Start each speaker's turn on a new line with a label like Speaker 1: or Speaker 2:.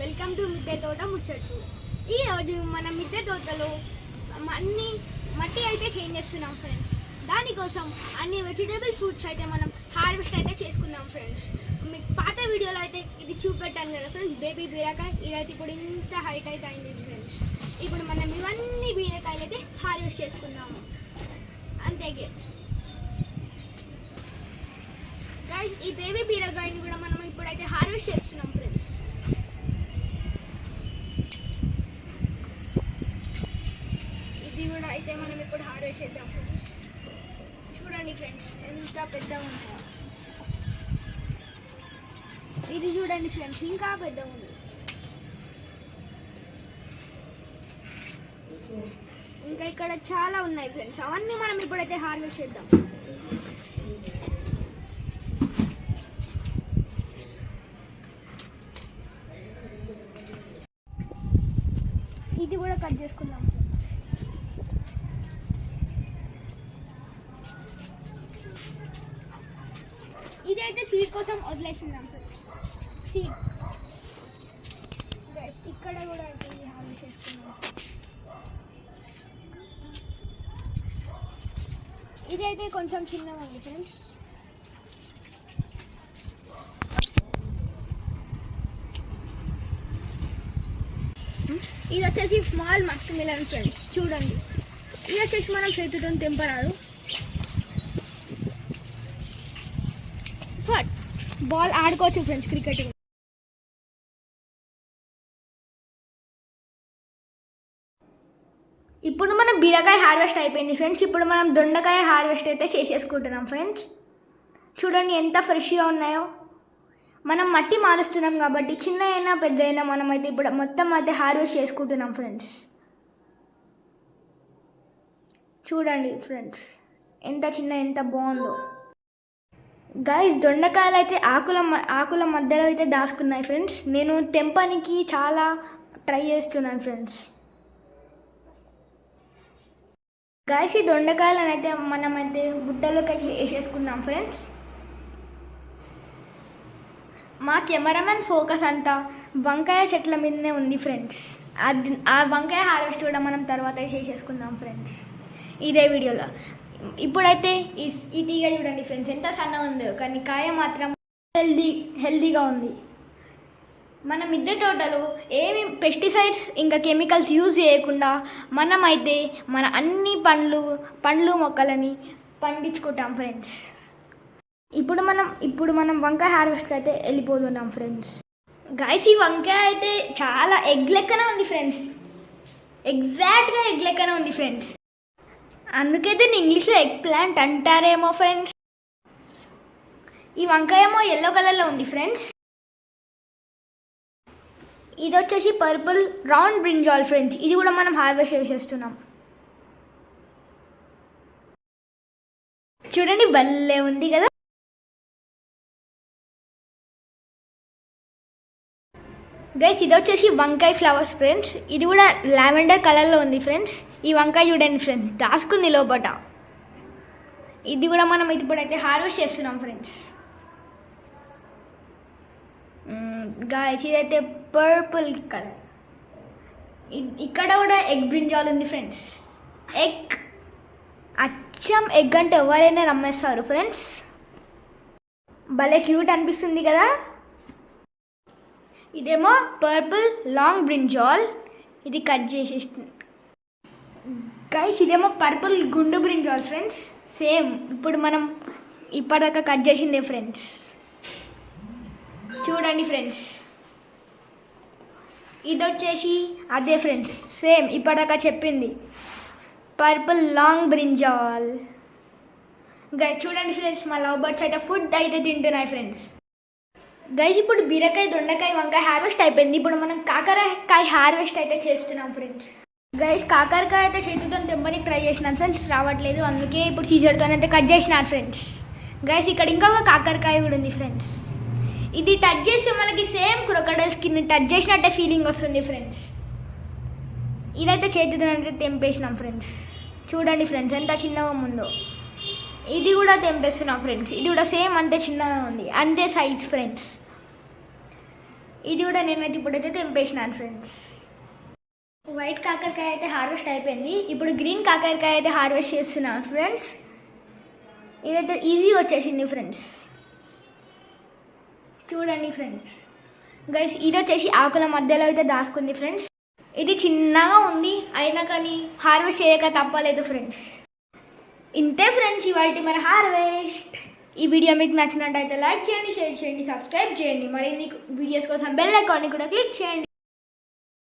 Speaker 1: Welcome to మిద్దె తోట ముచ్చట్లు. ఈరోజు మన మిద్దె తోటలో అన్ని మట్టి అయితే చేంజ్ చేస్తున్నాం ఫ్రెండ్స్. దానికోసం అన్ని వెజిటేబుల్ ఫ్రూట్స్ అయితే మనం హార్వెస్ట్ అయితే చేసుకుందాం ఫ్రెండ్స్. మీకు పాత వీడియోలో అయితే ఇది చూపెట్టాను కదా ఫ్రెండ్స్, బేబీ బీరకాయ. ఇదైతే ఇప్పుడు ఇంత హైట్ అయితే అయింది ఫ్రెండ్స్. ఇప్పుడు మనం ఇవన్నీ బీరకాయలు అయితే హార్వెస్ట్ చేసుకుందాము అంతే గైస్. ఈ బేబీ బీరకాయని కూడా మనం ఇప్పుడైతే హార్వెస్ట్ చేస్తున్నాం ఫ్రెండ్స్. ఇది కూడా అయితే మనం ఇప్పుడు హార్వెస్ట్ చేద్దాం ఫ్రెండ్స్. చూడండి ఫ్రెండ్స్ ఎంత పెద్దగా ఉన్నాయో. ఇది చూడండి ఫ్రెండ్స్ ఇంకా పెద్దగా ఉంది. ఇంకా ఇక్కడ చాలా ఉన్నాయి ఫ్రెండ్స్. అవన్నీ మనం ఇప్పుడైతే హార్వెస్ట్ చేద్దాం. ఇది కూడా కట్ చేసుకుందాం. ఇది అయితే సీడ్ కోసం వదిలేసిందాం ఫ్రెండ్స్. సీడ్ ఇక్కడ కూడా అయితే హార్వెస్ట్ చేసుకున్నాం. ఇది అయితే కొంచెం చిన్నగా ఉంది ఫ్రెండ్స్. ఇది వచ్చేసి స్మాల్ మస్క్ మిలన్ ఫ్రెండ్స్. చూడండి, ఇది వచ్చేసి మనం చేతితో తెంపరాదు. బట్ బాల్ ఆడుకోవచ్చు ఫ్రెండ్స్, క్రికెట్. ఇప్పుడు మనం బీరకాయ హార్వెస్ట్ అయిపోయింది ఫ్రెండ్స్. ఇప్పుడు మనం దొండకాయ హార్వెస్ట్ అయితే చేసేసుకుంటున్నాం ఫ్రెండ్స్. చూడండి ఎంత ఫ్రెష్గా ఉన్నాయో. మనం మట్టి మారుస్తున్నాం కాబట్టి చిన్న అయినా పెద్ద అయినా మనం అయితే ఇప్పుడు మొత్తం అయితే హార్వెస్ట్ చేసుకుంటున్నాం ఫ్రెండ్స్. చూడండి ఫ్రెండ్స్ ఎంత చిన్న ఎంత బాగుందో. గైస్ దొండకాయలు అయితే ఆకుల మధ్యలో అయితే దాచుకున్నాయి ఫ్రెండ్స్. నేను తెంపనికి చాలా ట్రై చేస్తున్నాను ఫ్రెండ్స్. గైస్ ఈ దొండకాయలను అయితే మనమైతే బుట్టలోకి వేసేసుకున్నాం ఫ్రెండ్స్. మా కెమెరామెన్ ఫోకస్ అంతా వంకాయ చెట్ల మీదనే ఉంది ఫ్రెండ్స్. ఆ వంకాయ హార్వెస్ట్ కూడా మనం తర్వాత చేసేసుకుందాం ఫ్రెండ్స్ ఇదే వీడియోలో. ఇప్పుడైతే ఈ తీగ చూడండి ఫ్రెండ్స్ ఎంత సన్నగా ఉందో, కానీ కాయ మాత్రం హెల్దీగా ఉంది. మన మిద్దె తోటలో ఏమి పెస్టిసైడ్స్ ఇంకా కెమికల్స్ యూజ్ చేయకుండా మనమైతే మన అన్ని పండ్లు మొక్కలని పండించుకుంటాం ఫ్రెండ్స్. ఇప్పుడు మనం వంకాయ హార్వెస్ట్కి అయితే వెళ్ళిపోతున్నాం ఫ్రెండ్స్. గైస్ ఈ వంకాయ అయితే చాలా ఎగ్ లెక్కనే ఉంది ఫ్రెండ్స్. ఎగ్జాక్ట్గా ఎగ్ లెక్కనే ఉంది ఫ్రెండ్స్. అందుకే దీన్ని ఇంగ్లీష్లో ఎగ్ ప్లాంట్ అంటారేమో ఫ్రెండ్స్. ఈ వంకాయ ఏమో ఎల్లో కలర్లో ఉంది ఫ్రెండ్స్. ఇది వచ్చేసి పర్పుల్ రౌండ్ బ్రింజాల్ ఫ్రెండ్స్. ఇది కూడా మనం హార్వెస్ట్ చేసేస్తున్నాం. చూడండి భలే ఉంది కదా. గైస్ ఇది వచ్చేసి వంకాయ ఫ్లవర్స్ ఫ్రెండ్స్. ఇది కూడా లావెండర్ కలర్లో ఉంది ఫ్రెండ్స్. ఈ వంకాయ చూడండి ఫ్రెండ్స్ దాచుకుంది లోపట. ఇది కూడా మనం ఇప్పుడైతే హార్వెస్ట్ చేస్తున్నాం ఫ్రెండ్స్. గైస్ ఇదైతే పర్పుల్ కలర్. ఇక్కడ కూడా ఎగ్ బ్రింజాల్ ఉంది ఫ్రెండ్స్. ఎగ్ అచ్చం ఎగ్ అంటే ఎవరైనా నమ్మేస్తారు ఫ్రెండ్స్. భలే క్యూట్ అనిపిస్తుంది కదా. ఇదేమో పర్పుల్ లాంగ్ బ్రింజాల్. ఇది కట్ చేసేస్తుంది గైస్. ఇదేమో పర్పుల్ గుండు బ్రింజాల్ ఫ్రెండ్స్. సేమ్ ఇప్పుడు మనం ఇప్పటిదాకా కట్ చేసిందే ఫ్రెండ్స్. చూడండి ఫ్రెండ్స్ ఇది వచ్చేసి అదే ఫ్రెండ్స్, సేమ్ ఇప్పటిదాకా చెప్పింది పర్పుల్ లాంగ్ బ్రింజాల్. గైస్ చూడండి ఫ్రెండ్స్ మా లవ్ బర్డ్స్ అయితే ఫుడ్ అయితే తింటున్నాయి ఫ్రెండ్స్. గైస్ ఇప్పుడు బీరకాయ దొండకాయ వంకాయ హార్వెస్ట్ అయిపోయింది. ఇప్పుడు మనం కాకరకాయ హార్వెస్ట్ అయితే చేస్తున్నాం ఫ్రెండ్స్. గైస్ కాకరకాయ అయితే చేతితో తెంపనికి ట్రై చేసినాను ఫ్రెండ్స్, రావట్లేదు. అందుకే ఇప్పుడు సీజర్తో అయితే కట్ చేసినాను ఫ్రెండ్స్. గైస్ ఇక్కడ ఇంకొక కాకరకాయ కూడా ఉంది ఫ్రెండ్స్. ఇది టచ్ చేస్తే మనకి సేమ్ క్రొకడైల్ స్కిన్ టచ్ చేసినట్టే ఫీలింగ్ వస్తుంది ఫ్రెండ్స్. ఇదైతే చేతితో అయితే తెంపేసినాం ఫ్రెండ్స్. చూడండి ఫ్రెండ్స్ ఎంత చిన్నగా ఉందో. ఇది కూడా తెంపేస్తున్నాం ఫ్రెండ్స్. ఇది కూడా సేమ్ అంతే చిన్నగా ఉంది, అంతే సైజ్ ఫ్రెండ్స్. ఇది కూడా నేనైతే ఇప్పుడైతే తెంపేసినాను ఫ్రెండ్స్. వైట్ కాకరకాయ అయితే హార్వెస్ట్ అయిపోయింది. ఇప్పుడు గ్రీన్ కాకరకాయ అయితే హార్వెస్ట్ చేస్తున్నాను ఫ్రెండ్స్. ఇదైతే ఈజీగా వచ్చేసింది ఫ్రెండ్స్. చూడండి ఫ్రెండ్స్. గైస్ ఇది వచ్చేసి ఆకుల మధ్యలో అయితే దాచుకుంది ఫ్రెండ్స్. ఇది చిన్నగా ఉంది అయినా కానీ హార్వెస్ట్ చేయక తప్పలేదు ఫ్రెండ్స్. ఇంతే ఫ్రెండ్స్ ఇవాళ మన హార్వెస్ట్. ఈ వీడియో మీకు నచ్చినట్టయితే లైక్ చేయండి, షేర్ చేయండి, సబ్స్క్రైబ్ చేయండి. మరిన్ని వీడియోస్ కోసం బెల్ ఐకాన్ని కూడా క్లిక్ చేయండి.